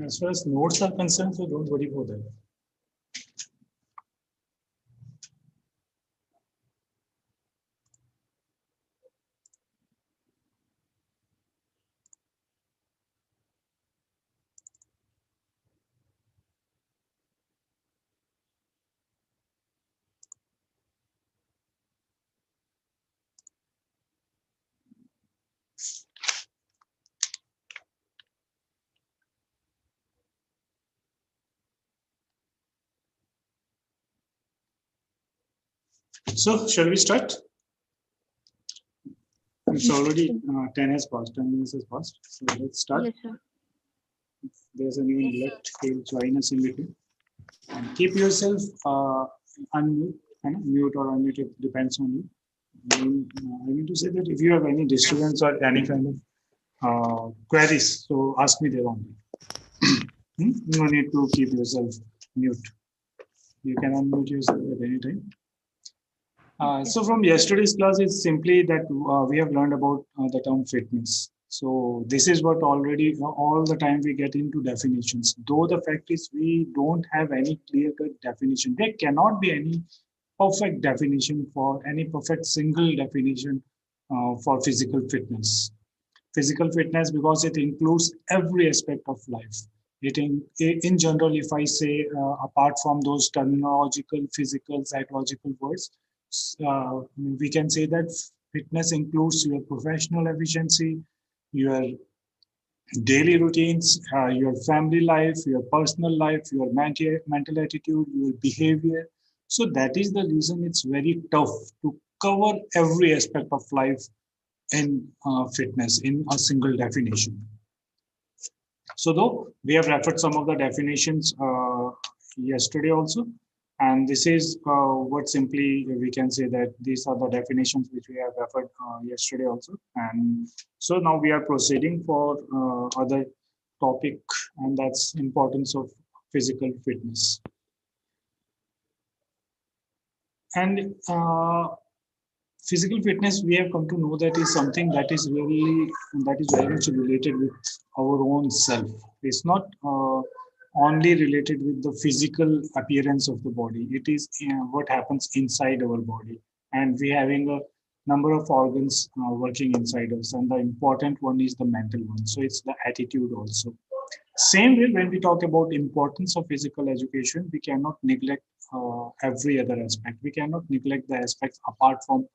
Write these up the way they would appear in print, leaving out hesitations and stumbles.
As far as notes are concerned, so don't worry about that. So, shall we start? It's already 10 has passed, 10 minutes has passed. So let's start. Yes, sir. If there's anyone left, he'll join us in between. And keep yourself unmute, mute or unmute, it depends on you. I mean to say that if you have any disturbance or any kind of queries, so ask me there only. No need to keep yourself mute. You can unmute yourself at any time. So from yesterday's class, it's simply that we have learned about the term fitness. So this is what already all the time we get into definitions. Though the fact is we don't have any clear-cut definition. There cannot be any perfect definition for any perfect single definition for physical fitness. Physical fitness because it includes every aspect of life. In general, if I say apart from those terminological, physical, psychological words, we can say that fitness includes your professional efficiency, your daily routines, your family life, your personal life, your mental attitude, your behavior. So that is the reason it's very tough to cover every aspect of life in fitness in a single definition. So though we have referred some of the definitions yesterday also, and this is what simply we can say that these are the definitions which we have referred yesterday also. And so now we are proceeding for other topic, and that's importance of physical fitness. And physical fitness, we have come to know that is something that is very much related with our own self. It's not only related with the physical appearance of the body. It is what happens inside our body, and we having a number of organs working inside us, and the important one is the mental one. So it's the attitude also. Same way, when we talk about importance of physical education, we cannot neglect every other aspect. We cannot neglect the aspects apart from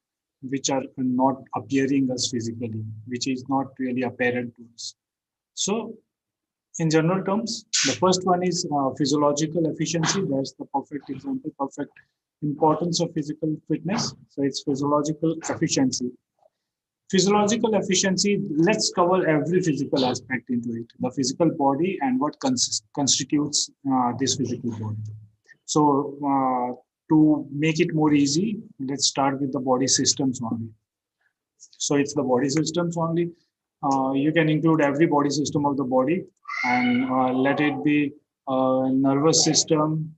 which are not appearing us physically, which is not really apparent to us. So, in general terms, the first one is physiological efficiency. That's the perfect example, perfect importance of physical fitness. So, it's physiological efficiency. Physiological efficiency, let's cover every physical aspect into it, the physical body and what constitutes this physical body. So, to make it more easy, let's start with the body systems only. So it's the body systems only. You can include every body system of the body, and let it be a nervous system,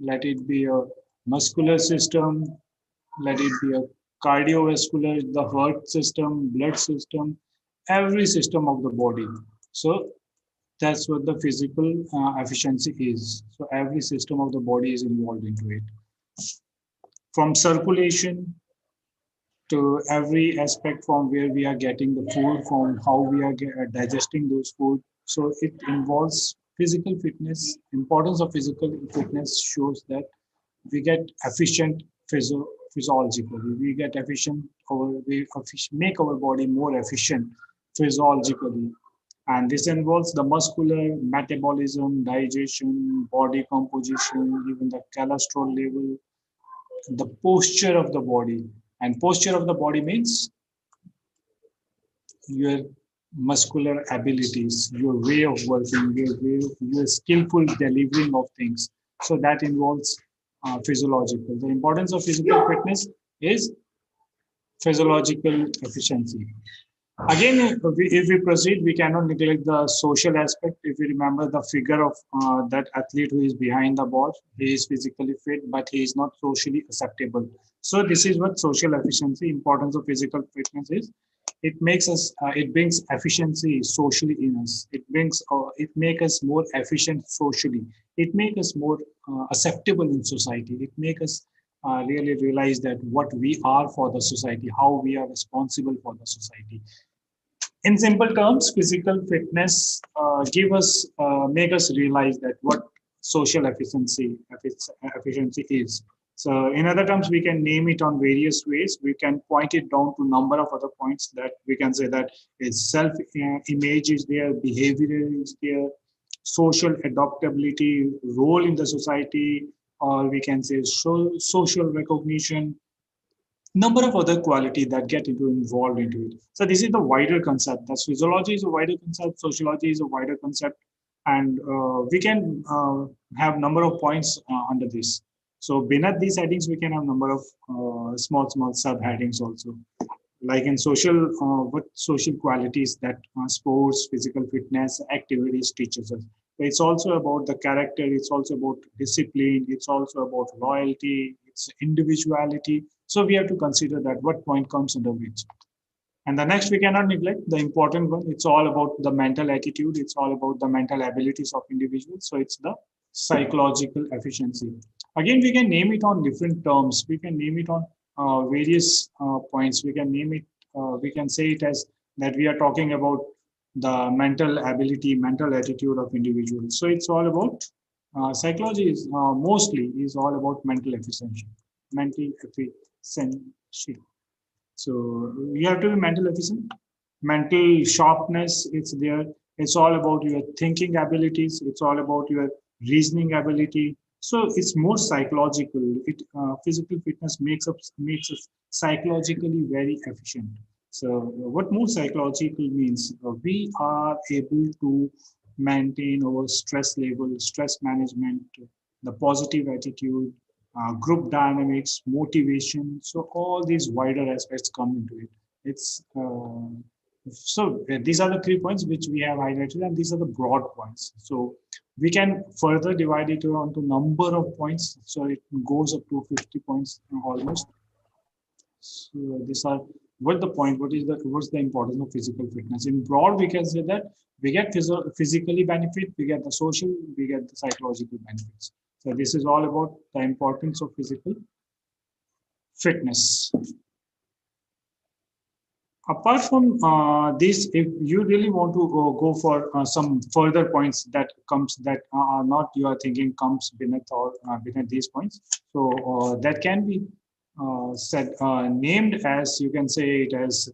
let it be a muscular system, let it be a cardiovascular, the heart system, blood system, every system of the body. So that's what the physical efficiency is. So every system of the body is involved into it. From circulation to every aspect, from where we are getting the food, from how we are digesting those food. So it involves physical fitness. Importance of physical fitness shows that we get efficient physiologically. We get efficient, we make our body more efficient physiologically. And this involves the muscular, metabolism, digestion, body composition, even the cholesterol level, the posture of the body. And posture of the body means your muscular abilities, your way of working, your skillful delivering of things. So that involves physiological. The importance of physical fitness is physiological efficiency. Again, if we proceed, we cannot neglect the social aspect. If you remember the figure of that athlete who is behind the ball, he is physically fit, but he is not socially acceptable. So this is what social efficiency, importance of physical fitness is. It makes us, it brings efficiency socially in us. It makes us more efficient socially. It makes us more acceptable in society. It makes us really realize that what we are for the society, how we are responsible for the society. In simple terms, physical fitness give us make us realize that what social efficiency is. So, in other terms, we can name it on various ways. We can point it down to number of other points that we can say that is self image is there, behavior is there, social adaptability, role in the society, or we can say social recognition, number of other quality that get involved into it. So this is the wider concept. That physiology is a wider concept, sociology is a wider concept, and we can have number of points under this. So beneath these headings, we can have number of small subheadings also. Like in social, what social qualities that sports, physical fitness, activities teaches us. It's also about the character. It's also about discipline. It's also about loyalty. It's individuality. So we have to consider that what point comes under which. And the next we cannot neglect the important one. It's all about the mental attitude. It's all about the mental abilities of individuals. So it's the psychological efficiency. Again, we can name it on different terms. We can name it on various points. We can name it. We can say it as that we are talking about the mental ability, mental attitude of individuals. So it's all about psychology is mostly is all about mental efficiency, mental efficiency. So you have to be mental efficient, mental sharpness. It's there. It's all about your thinking abilities. It's all about your reasoning ability. So it's more psychological. It physical fitness makes us psychologically very efficient. So what more psychological means? We are able to maintain our stress level, stress management, the positive attitude, group dynamics, motivation. So all these wider aspects come into it. It's so these are the 3 points which we have highlighted, and these are the broad points. So we can further divide it onto number of points. So it goes up to 50 points almost. So these are what the point. What's the importance of physical fitness? In broad, we can say that we get physically benefit, we get the social, we get the psychological benefits. So this is all about the importance of physical fitness. Apart from this, if you really want to go for some further points that are not you are thinking comes beneath or beneath these points, so that can be said named as, you can say it as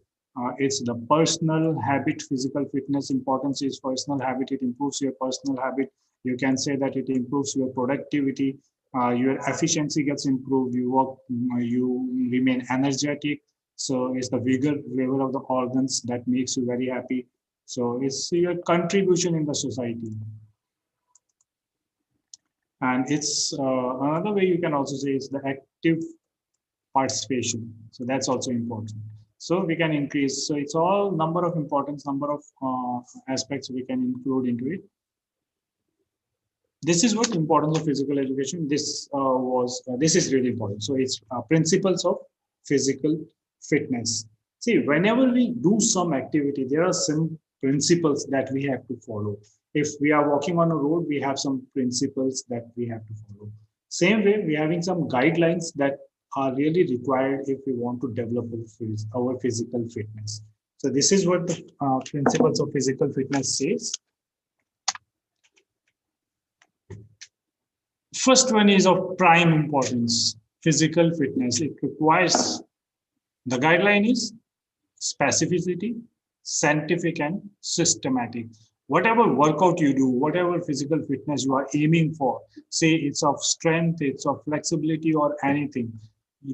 it's the personal habit. Physical fitness importance is personal habit. It improves your personal habit. You can say that it improves your productivity. Your efficiency gets improved. You work. You remain energetic. So it's the vigor level of the organs that makes you very happy. So it's your contribution in the society. And it's another way you can also say is the active participation. So that's also important. So we can increase. So it's all number of importance, number of aspects we can include into it. This is what importance of physical education. This is really important. So it's principles of physical fitness. See, whenever we do some activity, there are some principles that we have to follow. If we are walking on a road, we have some principles that we have to follow. Same way, we're having some guidelines that are really required if we want to develop our physical fitness. So this is what the principles of physical fitness says. First one is of prime importance, physical fitness. It requires, the guideline is specificity, scientific and systematic. Whatever workout you do, whatever physical fitness you are aiming for, say it's of strength, it's of flexibility or anything,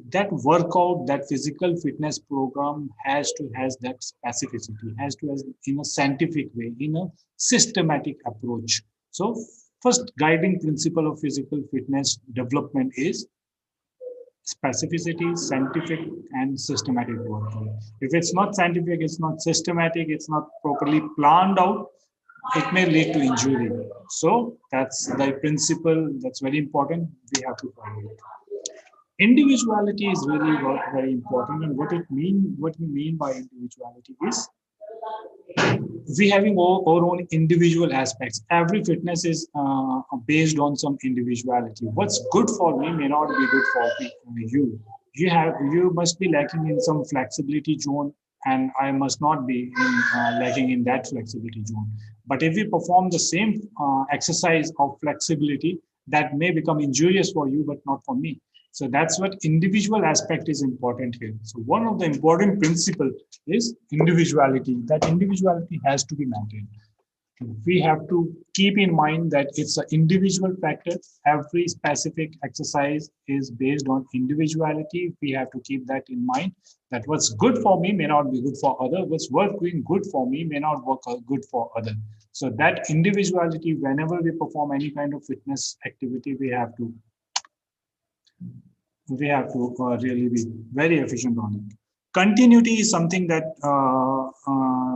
that workout, that physical fitness program has that specificity, has to has in a scientific way, in a systematic approach. So first guiding principle of physical fitness development is specificity, scientific and systematic workout. If it's not scientific, it's not systematic, it's not properly planned out, it may lead to injury. So that's the principle that's very important. We have to follow it. Individuality is really very important, and what we mean by individuality is we having our own individual aspects. Every fitness is based on some individuality. What's good for me may not be good for you. You must be lacking in some flexibility zone, and I must not be lacking in that flexibility zone. But if we perform the same exercise of flexibility, that may become injurious for you, but not for me. So that's what individual aspect is important here. So one of the important principle is individuality. That individuality has to be maintained. We have to keep in mind that it's an individual factor. Every specific exercise is based on individuality. We have to keep that in mind, that what's good for me may not be good for other. What's working good for me may not work good for other. So that individuality, whenever we perform any kind of fitness activity, we have to really be very efficient on it. Continuity is something that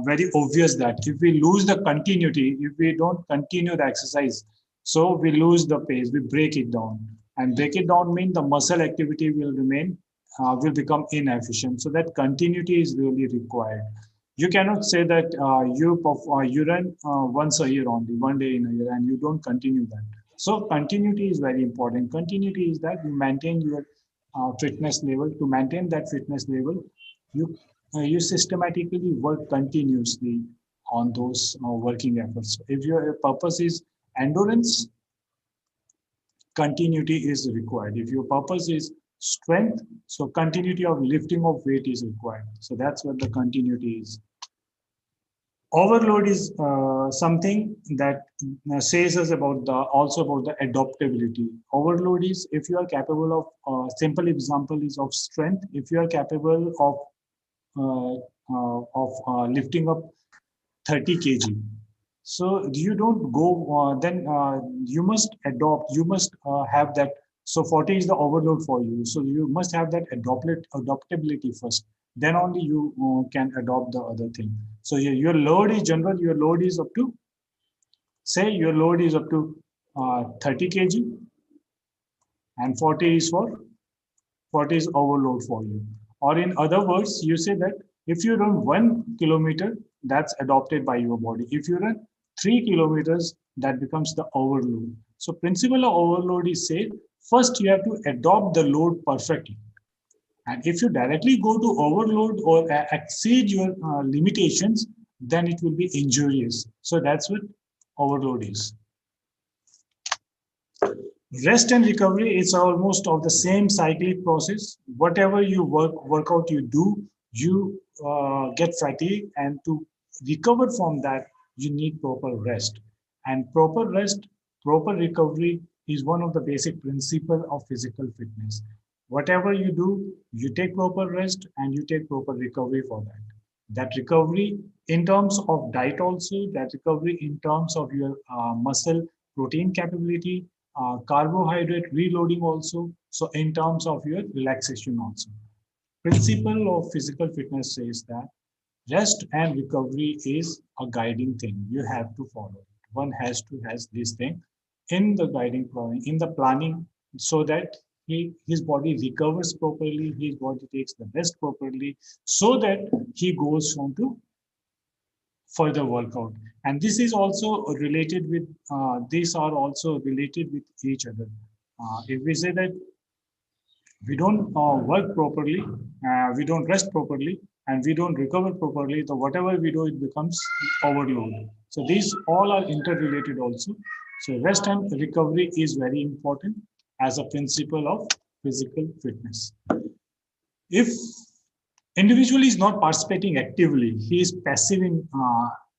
very obvious, that if we lose the continuity, if we don't continue the exercise, so we lose the pace, we break it down. And break it down means the muscle activity will remain, will become inefficient. So that continuity is really required. You cannot say that you run once a year only, one day in a year, and you don't continue that. So continuity is very important. Continuity is that you maintain your fitness level. To maintain that fitness level, you systematically work continuously on those working efforts. If your purpose is endurance, continuity is required. If your purpose is strength, so continuity of lifting of weight is required. So that's what the continuity is. Overload is something that says us about the also about the adaptability. Overload is if you are capable of simple example is of strength. If you are capable of lifting up 30 kg, so you don't go then you must adopt, you must have that. So 40 is the overload for you, so you must have that adaptability first, then only you can adopt the other thing. So your load is general, your load is up to, say your load is up to 30 kg, and 40 is for 40 is overload for you. Or in other words, you say that if you run 1 kilometer, that's adopted by your body. If you run 3 kilometers, that becomes the overload. So principle of overload is say, first you have to adopt the load perfectly. And if you directly go to overload or exceed your limitations, then it will be injurious. So that's what overload is. Rest and recovery is almost of the same cyclic process. Whatever you workout you do, you get fatigued, and to recover from that, you need proper rest. And proper rest, proper recovery is one of the basic principles of physical fitness. Whatever you do, you take proper rest and you take proper recovery for that. That recovery in terms of diet also, that recovery in terms of your muscle protein capability, carbohydrate reloading also. So in terms of your relaxation also. Principle of physical fitness says that rest and recovery is a guiding thing. You have to follow it. One has to has this thing in the guiding planning, in the planning, so that his body recovers properly, his body takes the rest properly, so that he goes on to further workout. And this is also related with these are also related with each other. If we say that we don't work properly, we don't rest properly, and we don't recover properly, so whatever we do, it becomes overload. So these all are interrelated also. So rest and recovery is very important as a principle of physical fitness. If individual is not participating actively, he is passive in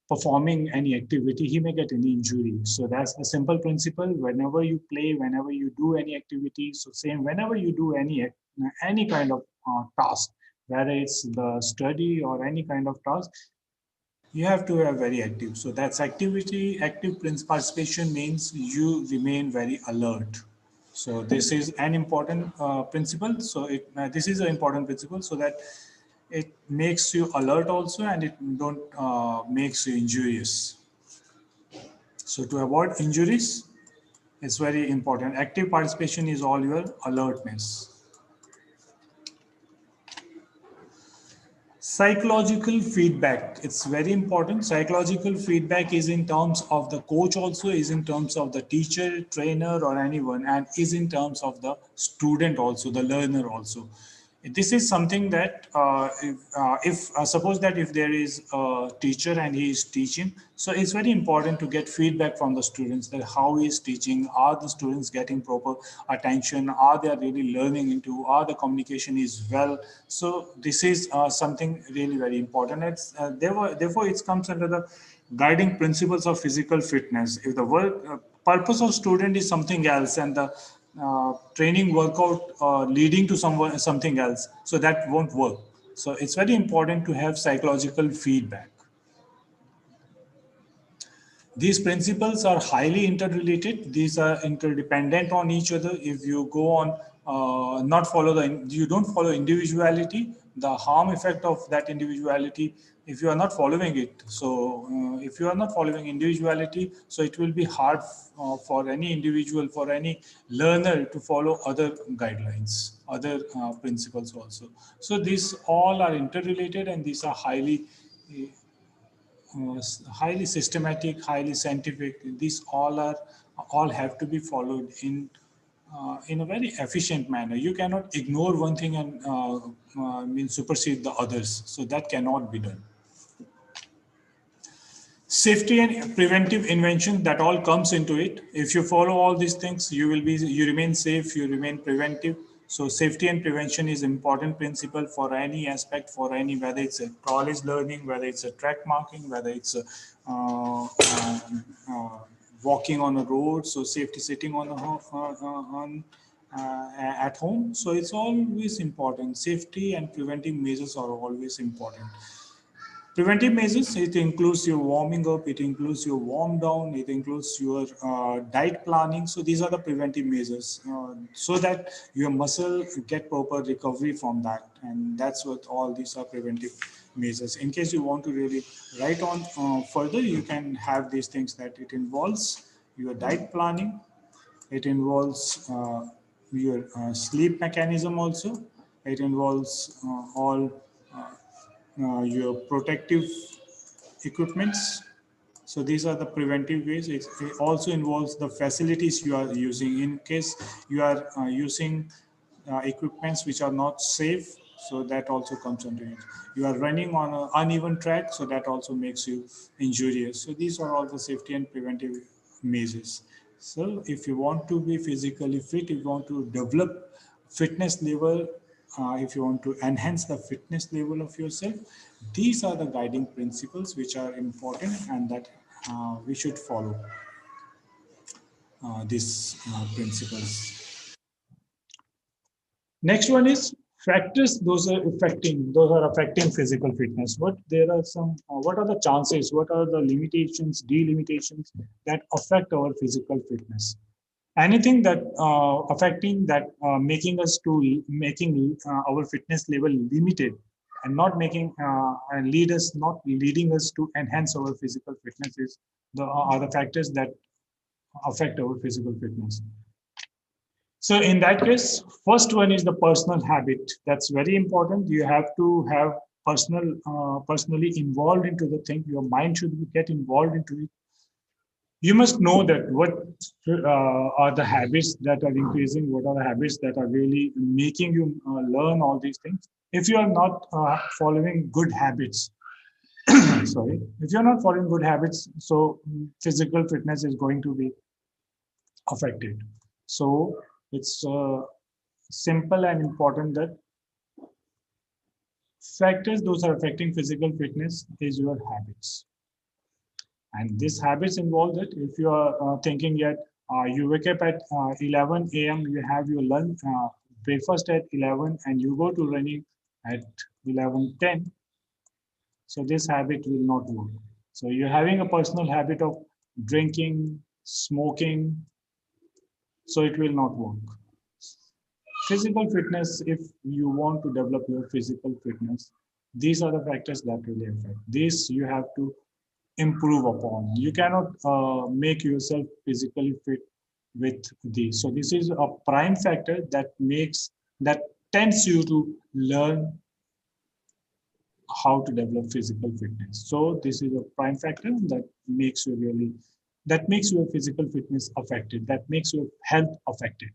performing any activity, he may get any injury. So that's a simple principle. Whenever you play, whenever you do any activity, so same whenever you do any kind of task, whether it's the study or any kind of task, you have to have very active. So that's activity. Active participation means you remain very alert. So this is an important principle. So this is an important principle, so that it makes you alert also, and it don't makes you injurious. So to avoid injuries, it's very important. Active participation is all your alertness. Psychological feedback, it's very important. Psychological feedback is in terms of the coach also, is in terms of the teacher, trainer, or anyone, and is in terms of the student also, the learner also. This is something that if suppose that if there is a teacher and he is teaching, so it's very important to get feedback from the students that how he is teaching, are the students getting proper attention, are they really learning into, are the communication is well. So this is something really very important. It's therefore it comes under the guiding principles of physical fitness. If the work purpose of student is something else and the training workout leading to something else, so that won't work. So it's very important to have psychological feedback. These principles are highly interrelated. These are interdependent on each other. If you go on not follow you don't follow individuality, the harm effect of that individuality, if you are not following it. So if you are not following individuality, so it will be hard for any individual, for any learner to follow other guidelines, other principles also. So these all are interrelated and these are highly systematic, highly scientific. These all have to be followed in a very efficient manner. You cannot ignore one thing and mean supersede the others. So that cannot be done. Safety and preventive invention, that all comes into it. If you follow all these things, you remain safe, you remain preventive. So safety and prevention is important principle for any aspect, for any, whether it's a college learning, whether it's a track marking, whether it's a uh, walking on a road, so safety sitting on at home. So it's always important. Safety and preventive measures are always important. Preventive measures, it includes your warming up, it includes your warm down, it includes your diet planning. So these are the preventive measures so that your muscle get proper recovery from that. And that's what all these are preventive measures. In case you want to really write on further, you can have these things that it involves your diet planning, it involves your sleep mechanism also, it involves all your protective equipments. So these are the preventive ways. It also involves the facilities you are using. In case you are using equipments which are not safe, so that also comes under it. You are running on an uneven track, so that also makes you injurious. So these are all the safety and preventive measures. So if you want to be physically fit, if you want to develop fitness level, if you want to enhance the fitness level of yourself, these are the guiding principles which are important and that we should follow these principles. Next one is factors. Those are affecting physical fitness. What are the chances? What are the limitations, delimitations that affect our physical fitness? Anything that affecting that making our fitness level limited and not making and not leading us to enhance our physical fitness is the are the factors that affect our physical fitness. So in that case, first one is the personal habit. That's very important. You have to have personally involved into the thing. Your mind should get involved into it. You must know that what are the habits that are increasing, what are the habits that are really making you learn all these things. If you are not following good habits, sorry, if you're not following good habits, so physical fitness is going to be affected. So it's simple and important that factors those are affecting physical fitness is your habits. And these habits involve that if you are thinking yet you wake up at 11 a.m., you have your lunch, breakfast at 11, and you go to running at 11:10. So this habit will not work. So you're having a personal habit of drinking, smoking, so it will not work. Physical fitness, if you want to develop your physical fitness, these are the factors that really affect. This you have to improve upon. You cannot make yourself physically fit with these. So this is a prime factor that tends you to learn how to develop physical fitness. So this is a prime factor that makes your physical fitness affected, that makes your health affected.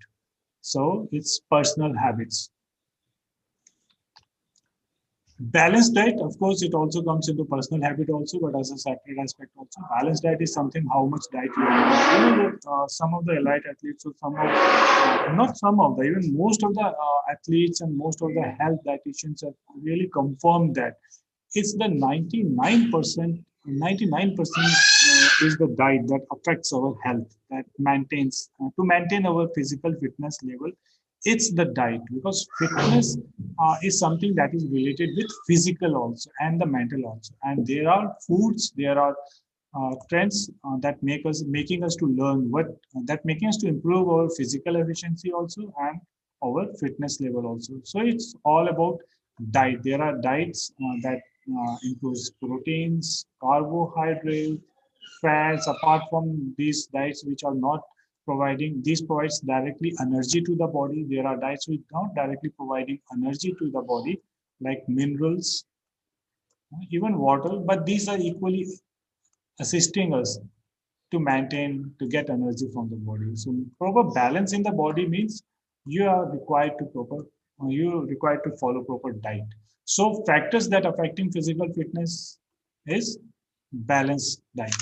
So it's personal habits. Balanced diet, of course, it also comes into personal habit also, but as a separate aspect also. Balanced diet is something how much diet you are. Some of the elite athletes, or some of, not some of the, even most of the athletes and most of the health dietitians have really confirmed that it's the 99% is the diet that affects our health, that maintains, to maintain our physical fitness level. It's the diet, because fitness is something that is related with physical also and the mental also. And there are foods, there are trends that making us to learn what that making us to improve our physical efficiency also and our fitness level also. So it's all about diet. There are diets that includes proteins, carbohydrates, fats. Apart from these diets which are not providing, these provides directly energy to the body. There are diets which not directly providing energy to the body, like minerals, even water, but these are equally assisting us to maintain, to get energy from the body. So proper balance in the body means you are required to you required to follow proper diet. So factors that affecting physical fitness is balanced diet.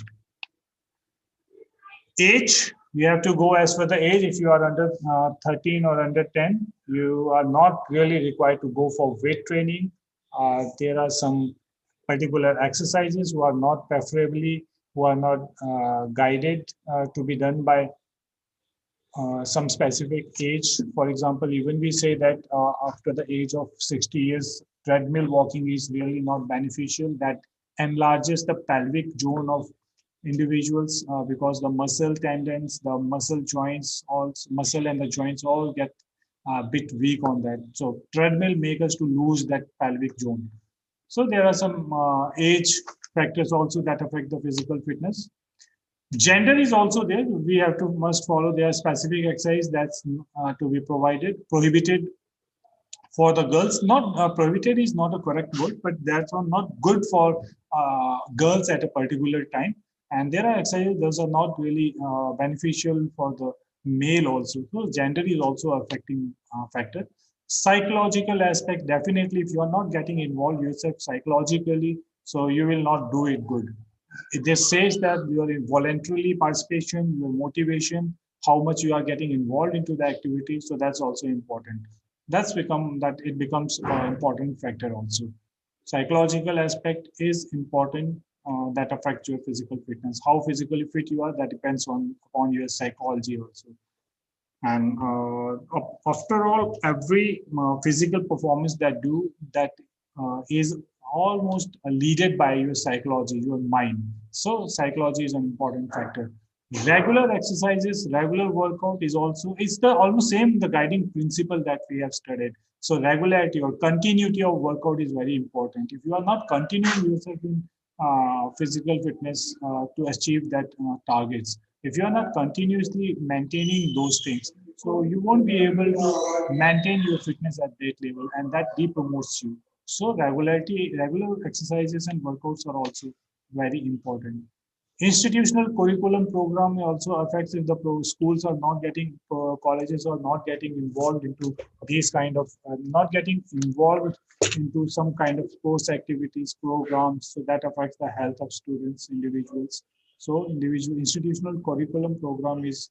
Age, you have to go as per the age. If you are under 13 or under 10, you are not really required to go for weight training. There are some particular exercises who are not preferably, who are not guided to be done by some specific age. For example, even we say that after the age of 60 years, treadmill walking is really not beneficial. That enlarges the pelvic zone of individuals because the muscle tendons, the muscle joints, all muscle and the joints all get a bit weak on that. So treadmill make us to lose that pelvic zone. So there are some age factors also that affect the physical fitness. Gender is also there. We have to must follow their specific exercise that's to be prohibited for the girls. Not prohibited is not a correct word, but that's not good for girls at a particular time. And there are exercises those are not really beneficial for the male also. So gender is also affecting factor. Psychological aspect, definitely, if you are not getting involved yourself psychologically, so you will not do it good. It just says that your voluntarily participation, your motivation, how much you are getting involved into the activity. So that's also important. It becomes an important factor also. Psychological aspect is important that affects your physical fitness. How physically fit you are, that depends on your psychology also. And after all, every physical performance that is almost leaded by your psychology, your mind. So psychology is an important factor. Regular exercises, regular workout is also, it's the almost same the guiding principle that we have studied. So regularity or continuity of workout is very important. If you are not continuing yourself in physical fitness to achieve that targets, if you are not continuously maintaining those things, so you won't be able to maintain your fitness at that level, and that depromotes you. So regular exercises and workouts are also very important. Institutional curriculum program also affects if the schools are not getting, colleges are not getting involved into these kind of, not getting involved into some kind of sports activities, programs, so that affects the health of students, individuals. So individual institutional curriculum program is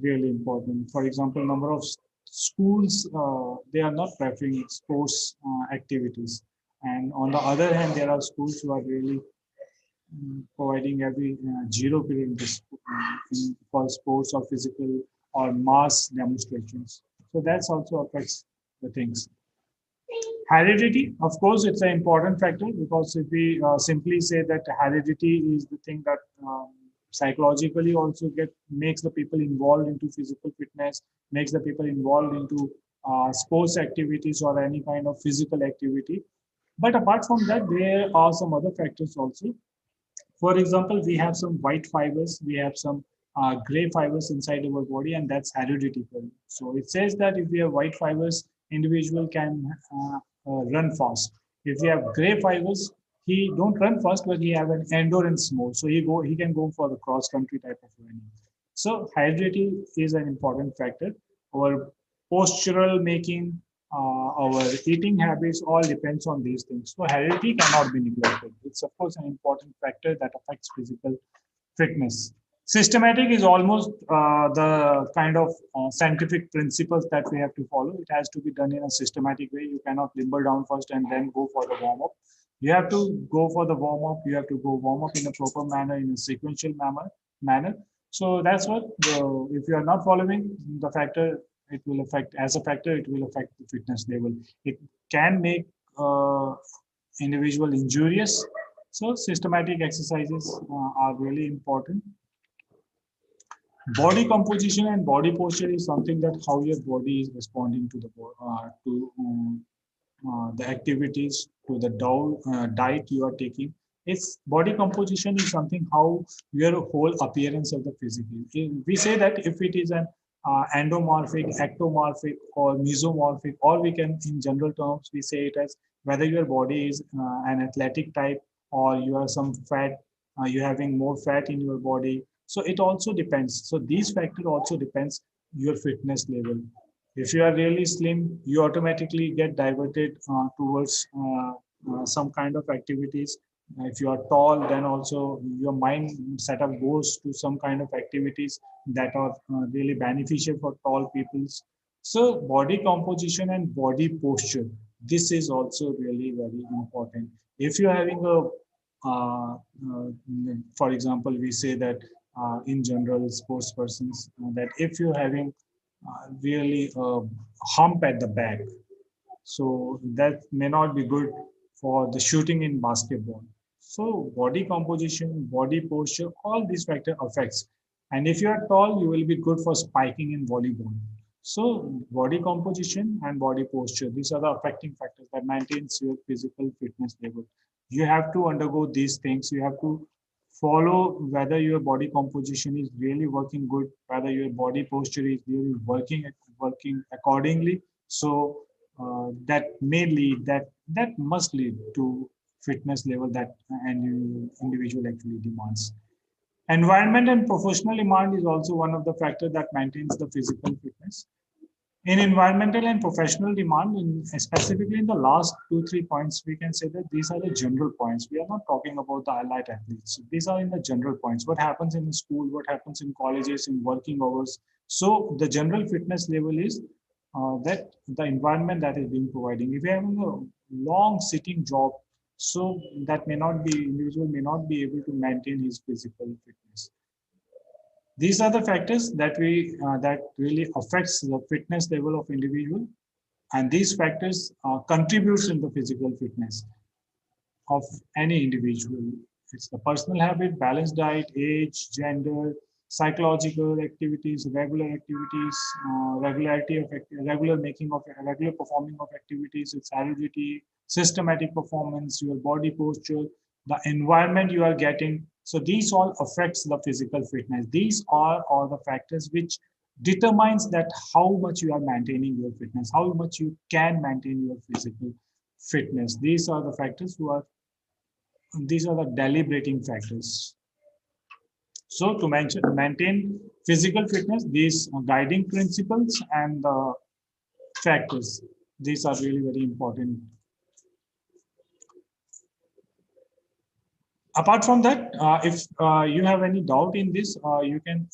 really important. For example, number of schools, they are not preferring sports activities. And on the other hand, there are schools who are really providing every 0 period for sports or physical or mass demonstrations. So that's also affects the things. Heredity, of course, it's an important factor, because if we simply say that heredity is the thing that psychologically also makes the people involved into physical fitness, makes the people involved into sports activities or any kind of physical activity. But apart from that, there are some other factors also. For example, we have some white fibers, we have some gray fibers inside our body, and that's hereditary. So it says that if we have white fibers, individual can run fast. If you have gray fibers, he don't run fast, but he have an endurance mode. So he can go for the cross country type of running. So hydration is an important factor. Our postural making, our eating habits all depends on these things. So heredity cannot be neglected. It's of course an important factor that affects physical fitness. Systematic is almost the kind of scientific principles that we have to follow. It has to be done in a systematic way. You cannot limber down first and then go for the warm up. You have to go for the warm up. You have to go warm up in a proper manner, in a sequential manner. So that's what if you are not following the factor, it will affect as a factor. It will affect the fitness level. It can make individual injurious. So systematic exercises are really important. Body composition and body posture is something that how your body is responding to the activities, to the diet you are taking. It's body composition is something how your whole appearance of the physical. We say that if it is an endomorphic, ectomorphic, or mesomorphic, or we can, in general terms, we say it as whether your body is an athletic type or you are some fat, you're having more fat in your body. So it also depends. So these factors also depends your fitness level. If you are really slim, you automatically get diverted towards some kind of activities. If you are tall, then also your mind setup goes to some kind of activities that are really beneficial for tall peoples. So body composition and body posture, this is also really very important. If you're having a, for example, we say that in general sports persons, that if you're having really hump at the back. So that may not be good for the shooting in basketball. So body composition, body posture, all these factors affects. And if you are tall, you will be good for spiking in volleyball. So body composition and body posture, these are the affecting factors that maintains your physical fitness level. You have to undergo these things. You have to follow whether your body composition is really working good, whether your body posture is really working accordingly. So that may lead that must lead to fitness level that an individual actually demands. Environment and professional demand is also one of the factors that maintains the physical fitness. In environmental and professional demand, specifically in the last 2 3 points, we can say that these are the general points. We are not talking about the allied athletes. These are in the general points. What happens in the school, what happens in colleges, in working hours. So the general fitness level is that the environment that is being providing. If you have a long sitting job, so that may not be individual may not be able to maintain his physical fitness. These are the factors that we that really affects the fitness level of individual, and these factors contributes in the physical fitness of any individual. It's the personal habit, balanced diet, age, gender, psychological activities, regularity of regular making of regular performing of activities, its heredity, systematic performance, your body posture, the environment you are getting. So these all affects the physical fitness. These are all the factors which determines that how much you are maintaining your fitness, how much you can maintain your physical fitness. These are the factors who are these are the deliberating factors. So to maintain physical fitness, these guiding principles and the factors, these are really very important. Apart from that, if you have any doubt in this, you can